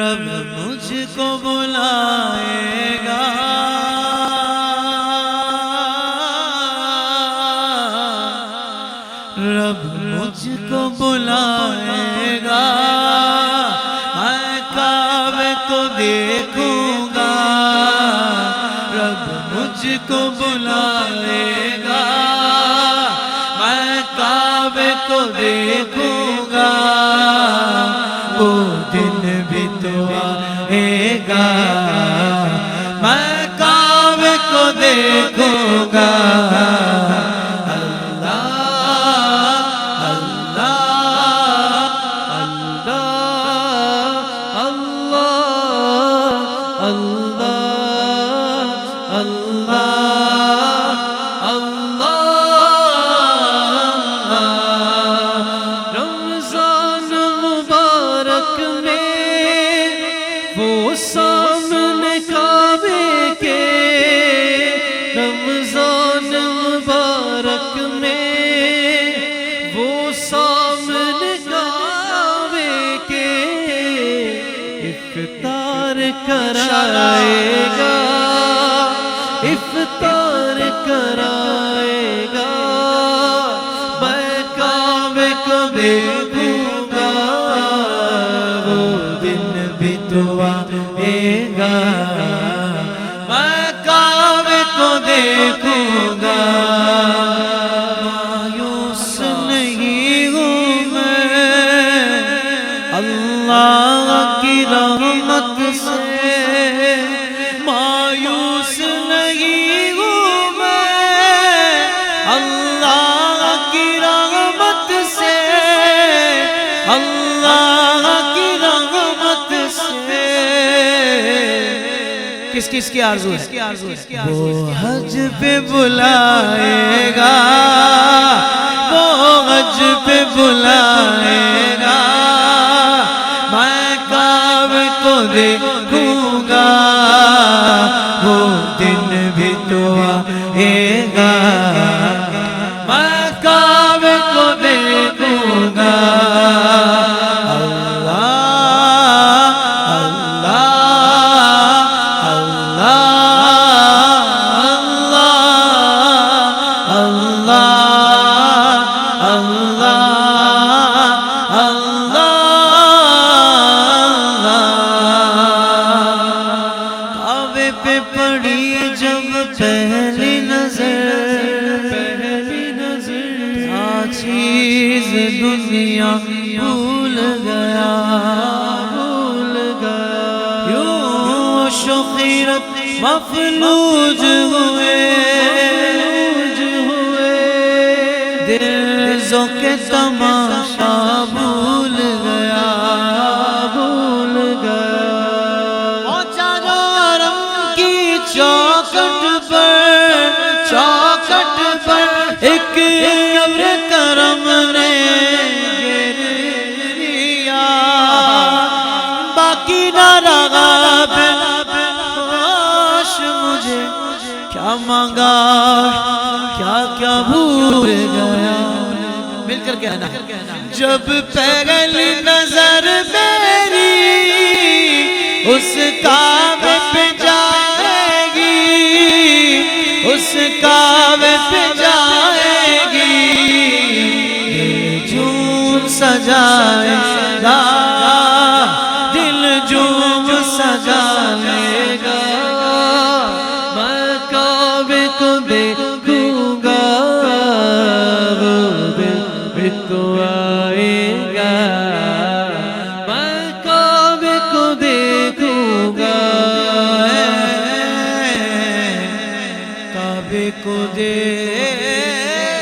رب مجھ کو بلائے گا، رب مجھ کو بلائے گا، میں کعبے کو دیکھوں گا، رب مجھ کو بلائے گا، میں کعبے کو دیکھوں گا، وہ دن بھی تو آئے گا، میں کعبے کو دیکھوں گا۔ افطار کرائے گا، افطار کرائے گا، میں کعبے کو دیکھوں گا، وہ دن بھی تو آئے گا، میں کعبے کو دیکھوں گا۔ مایوس نہیں ہوں میں اللہ کی رحمت سے، مایوس نہیں ہوں میں اللہ کی رحمت سے، اللہ کی رحمت سے۔ کس کس کی آرزو ہے؟ وہ حج پہ بلائے گا، وہ حج پہ بلائے گا، میں کعبے کو دیکھوں گا، وہ دن بھی تو آئے گا، میں کعبے کو دیکھوں گا۔ چیز دنیا بھول گیا، بھول گیا، یوں شخیرت مفلوج ہوئے، دل ذوق تماشا بھول گیا، بھول گیا۔ پہنچا جو رنگ کی چوکھٹ پر، چوکھٹ پر ایک کرم نے گر لیا، باقی نہ رہا کاش مجھے کیا مانگا، کیا کیا بھول گیا۔ مل کر کہنا، جب پہلی نظر میری اس کعبے پہ جائے گی، اس کعبے پہ جائے گی، سجائے گا، دل جھوم سجائے گا، میں کعبے کو دیکھوں گا، وہ دن بھی تو آئے گا، میں کعبے کو دیکھوں گا، کعبے کو دیکھوں گا۔